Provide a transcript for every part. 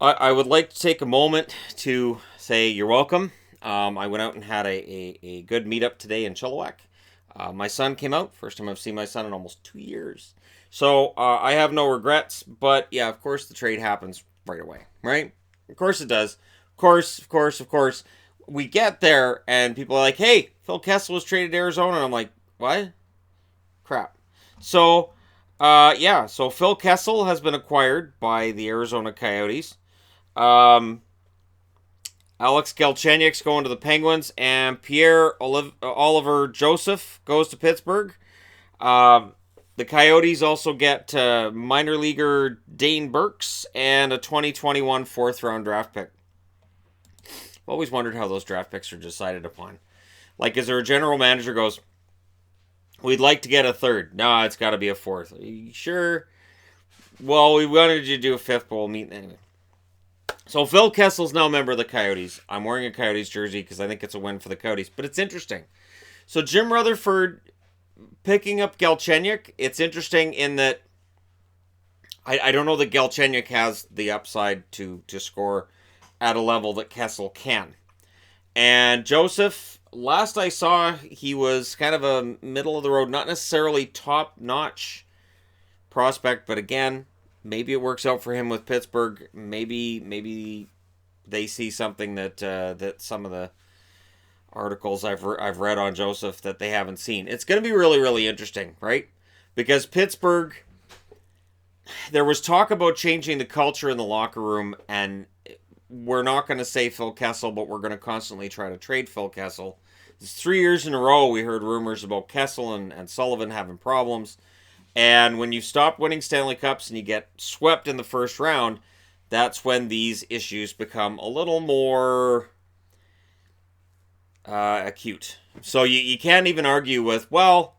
I would like to take a moment to say you're welcome. I went out and had a good meetup today in Chilliwack. My son came out. First time I've seen my son in almost 2 years. So I have no regrets. But yeah, of course, the trade happens right away, right? Of course it does. Of course. We get there and people are like, hey, Phil Kessel was traded to Arizona. And I'm like, what? Crap. So, so Phil Kessel has been acquired by the Arizona Coyotes. Um, Alex Galchenyuk's going to the Penguins, and Oliver Joseph goes to Pittsburgh. Um, the Coyotes also get minor leaguer Dane Burks and a 2021 fourth round draft pick. I've always wondered how those draft picks are decided upon. Like, is there a general manager goes, we'd like to get a third? No, it's got to be a fourth. Are you sure? Well, we wanted you to do a fifth, but we'll meet anyway. So Phil Kessel's now a member of the Coyotes. I'm wearing a Coyotes jersey because I think it's a win for the Coyotes. But it's interesting. So Jim Rutherford picking up Galchenyuk. It's interesting in that I don't know that Galchenyuk has the upside to score at a level that Kessel can. And Joseph, last I saw, he was kind of a middle of the road, not necessarily top notch prospect, but again, maybe it works out for him with Pittsburgh. Maybe they see something that some of the articles I've read on Joseph that they haven't seen. It's going to be really interesting, right? Because Pittsburgh, there was talk about changing the culture in the locker room, and we're not going to say Phil Kessel, but we're going to constantly try to trade Phil Kessel. It's 3 years in a row we heard rumors about Kessel and Sullivan having problems. And when you stop winning Stanley Cups and you get swept in the first round, that's when these issues become a little more acute. So you can't even argue with, well,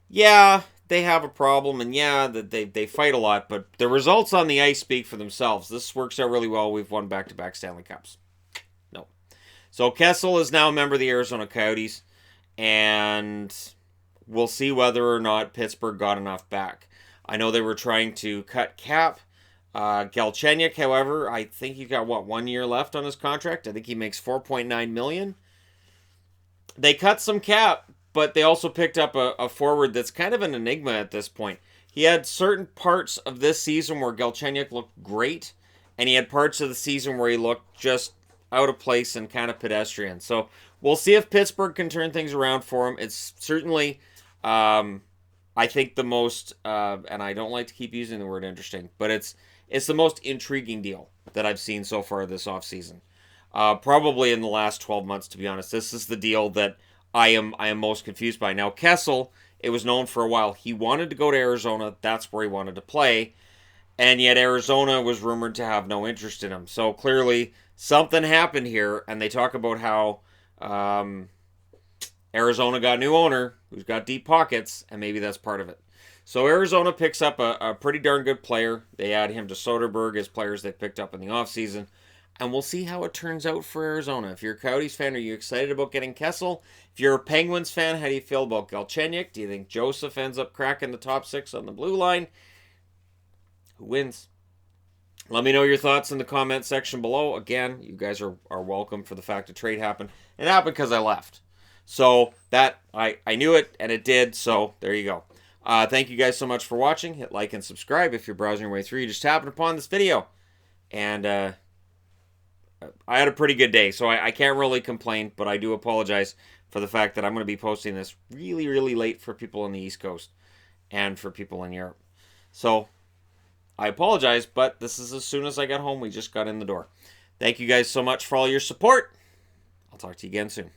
yeah, they have a problem, and yeah, that they fight a lot, but the results on the ice speak for themselves. This works out really well. We've won back-to-back Stanley Cups. No. So Kessel is now a member of the Arizona Coyotes, and we'll see whether or not Pittsburgh got enough back. I know they were trying to cut cap. Galchenyuk, however, I think he's got 1 year left on his contract. I think he makes $4.9 million. They cut some cap, but they also picked up a forward that's kind of an enigma at this point. He had certain parts of this season where Galchenyuk looked great, and he had parts of the season where he looked just out of place and kind of pedestrian. So we'll see if Pittsburgh can turn things around for him. It's certainly, I think, the most, and I don't like to keep using the word interesting, but it's the most intriguing deal that I've seen so far this offseason. Probably in the last 12 months, to be honest. This is the deal that I am most confused by. Now, Kessel, it was known for a while. He wanted to go to Arizona. That's where he wanted to play. And yet Arizona was rumored to have no interest in him. So clearly something happened here. And they talk about how Arizona got a new owner who's got deep pockets. And maybe that's part of it. So Arizona picks up a pretty darn good player. They add him to Soderberg as players they picked up in the offseason. And we'll see how it turns out for Arizona. If you're a Coyotes fan, are you excited about getting Kessel? If you're a Penguins fan, how do you feel about Galchenyuk? Do you think Joseph ends up cracking the top six on the blue line? Who wins? Let me know your thoughts in the comment section below. Again, you guys are welcome for the fact that trade happened. It happened because I left. So that I knew it and it did. So there you go. Thank you guys so much for watching. Hit like and subscribe if you're browsing your way through. You just happened upon this video. And I had a pretty good day, so I can't really complain, but I do apologize for the fact that I'm going to be posting this really late for people on the East Coast and for people in Europe. So I apologize, but this is as soon as I got home. We just got in the door. Thank you guys so much for all your support. I'll talk to you again soon.